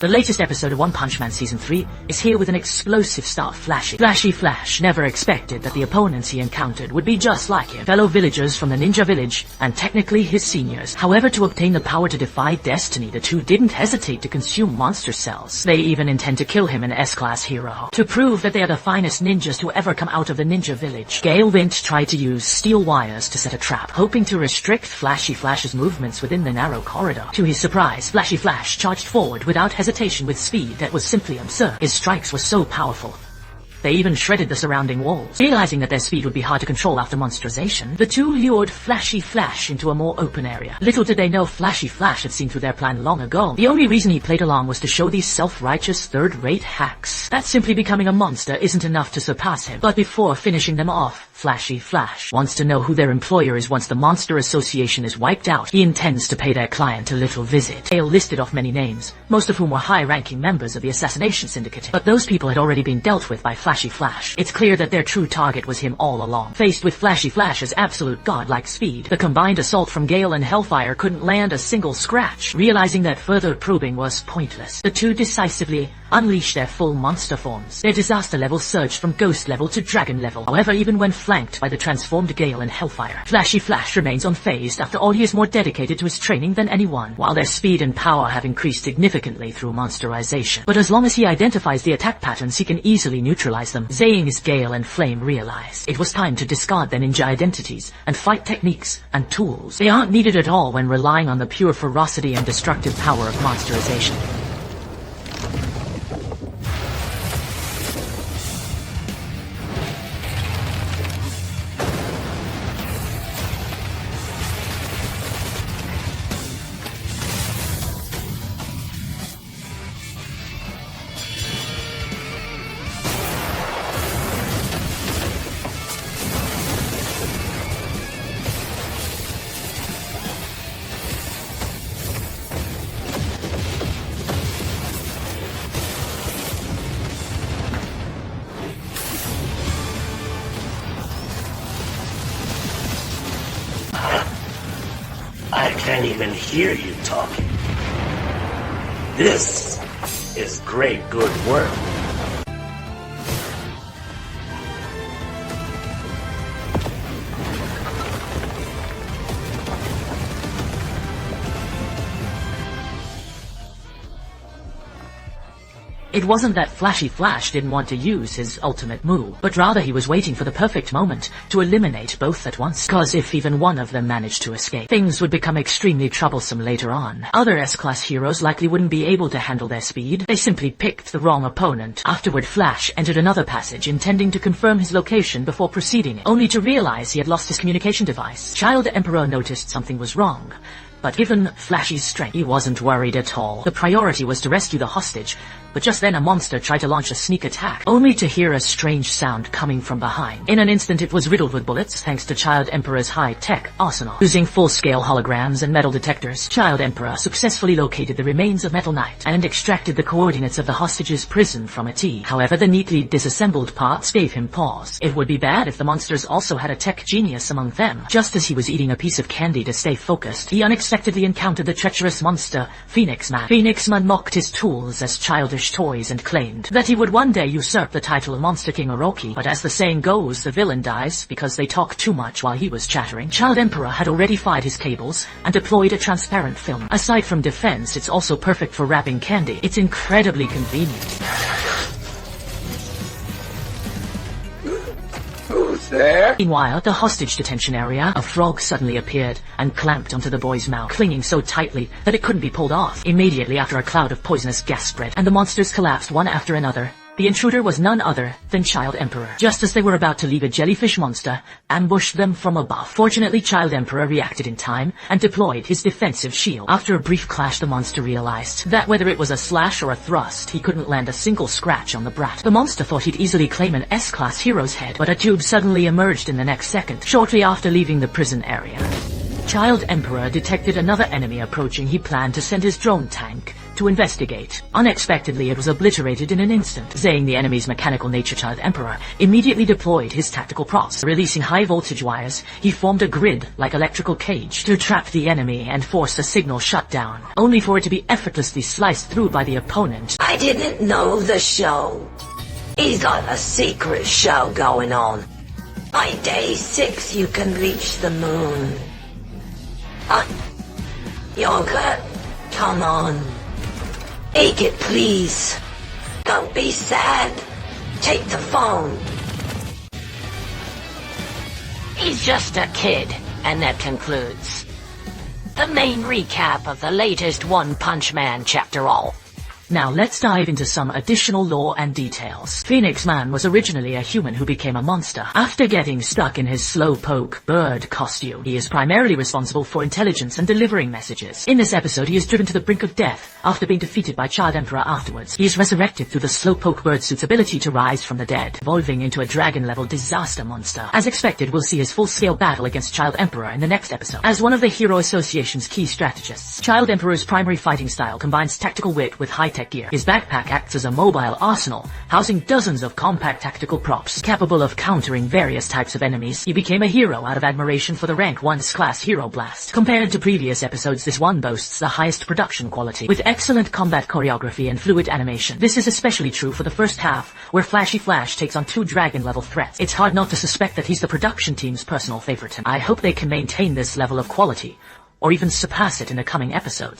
The latest episode of One Punch Man Season 3 is here with an explosive start. Flashy Flash never expected that the opponents he encountered would be just like him, fellow villagers from the ninja village, and technically his seniors. However, to obtain the power to defy destiny, the two didn't hesitate to consume monster cells. They even intend to kill him, an S-class hero. To prove that they are the finest ninjas to ever come out of the ninja village, Gale Vint tried to use steel wires to set a trap, hoping to restrict Flashy Flash's movements within the narrow corridor. To his surprise, Flashy Flash charged forward without hesitation with speed that was simply absurd. His strikes were so powerful, they even shredded the surrounding walls. Realizing that their speed would be hard to control after monsterization, the two lured Flashy Flash into a more open area. Little did they know Flashy Flash had seen through their plan long ago. The only reason he played along was to show these self-righteous third-rate hacks that simply becoming a monster isn't enough to surpass him. But before finishing them off, Flashy Flash wants to know who their employer is once the Monster Association is wiped out. He intends to pay their client a little visit. Gale listed off many names, most of whom were high-ranking members of the Assassination Syndicate. But those people had already been dealt with by Flashy Flash. It's clear that their true target was him all along. Faced with Flashy Flash's absolute godlike speed, the combined assault from Gale and Hellfire couldn't land a single scratch. Realizing that further probing was pointless, the two decisively unleashed their full monster forms. Their disaster level surged from ghost level to dragon level. However, even when flanked by the transformed Gale and Hellfire, Flashy Flash remains unfazed. After all, he is more dedicated to his training than anyone, while their speed and power have increased significantly through monsterization. But as long as he identifies the attack patterns, he can easily neutralize them. Zaying's Gale and Flame realized it was time to discard their ninja identities and fight techniques and tools. They aren't needed at all when relying on the pure ferocity and destructive power of monsterization. I can't even hear you talking. This is great good work. It wasn't that Flashy Flash didn't want to use his ultimate move, but rather he was waiting for the perfect moment to eliminate both at once. Cause if even one of them managed to escape, things would become extremely troublesome later on. Other S-class heroes likely wouldn't be able to handle their speed. They simply picked the wrong opponent. Afterward, Flash entered another passage intending to confirm his location before proceeding, only to realize he had lost his communication device. Child Emperor noticed something was wrong, but given Flashy's strength, he wasn't worried at all. The priority was to rescue the hostage, but just then a monster tried to launch a sneak attack, only to hear a strange sound coming from behind. In an instant it was riddled with bullets, thanks to Child Emperor's high-tech arsenal. Using full-scale holograms and metal detectors, Child Emperor successfully located the remains of Metal Knight and extracted the coordinates of the hostage's prison from a T. However, the neatly disassembled parts gave him pause. It would be bad if the monsters also had a tech genius among them. Just as he was eating a piece of candy to stay focused, he unexpectedly encountered the treacherous monster, Phoenix Man. Phoenix Man mocked his tools as childish toys and claimed that he would one day usurp the title of Monster King Orochi. But as the saying goes, the villain dies because they talk too much while he was chattering. Child Emperor had already fired his cables and deployed a transparent film. Aside from defense, it's also perfect for wrapping candy. It's incredibly convenient. Who's there? Meanwhile, the hostage detention area, a frog suddenly appeared and clamped onto the boy's mouth, clinging so tightly that it couldn't be pulled off. Immediately after, a cloud of poisonous gas spread, and the monsters collapsed one after another. The intruder was none other than Child Emperor. Just as they were about to leave, a jellyfish monster ambushed them from above. Fortunately, Child Emperor reacted in time and deployed his defensive shield. After a brief clash, the monster realized that whether it was a slash or a thrust, he couldn't land a single scratch on the brat. The monster thought he'd easily claim an S-class hero's head, but a tube suddenly emerged in the next second, shortly after leaving the prison area. Child Emperor detected another enemy approaching. He planned to send his drone tank to investigate. Unexpectedly, it was obliterated in an instant. Saying the enemy's mechanical nature, Child Emperor immediately deployed his tactical props. Releasing high-voltage wires, he formed a grid-like electrical cage to trap the enemy and force a signal shutdown, only for it to be effortlessly sliced through by the opponent. I didn't know the show. He's got a secret show going on. By day 6 you can reach the moon. Yogurt, come on. Take it, please. Don't be sad. Take the phone. He's just a kid, and that concludes the main recap of the latest One Punch Man chapter all. Now let's dive into some additional lore and details. Phoenix Man was originally a human who became a monster. After getting stuck in his slowpoke bird costume, he is primarily responsible for intelligence and delivering messages. In this episode, he is driven to the brink of death after being defeated by Child Emperor afterwards. He is resurrected through the slowpoke bird suit's ability to rise from the dead, evolving into a dragon-level disaster monster. As expected, we'll see his full-scale battle against Child Emperor in the next episode. As one of the Hero Association's key strategists, Child Emperor's primary fighting style combines tactical wit with high-tech gear. His backpack acts as a mobile arsenal, housing dozens of compact tactical props, capable of countering various types of enemies. He became a hero out of admiration for the rank 1's class Hero Blast. Compared to previous episodes, this one boasts the highest production quality, with excellent combat choreography and fluid animation. This is especially true for the first half, where Flashy Flash takes on 2 dragon-level threats. It's hard not to suspect that he's the production team's personal favorite, and I hope they can maintain this level of quality, or even surpass it in the coming episodes.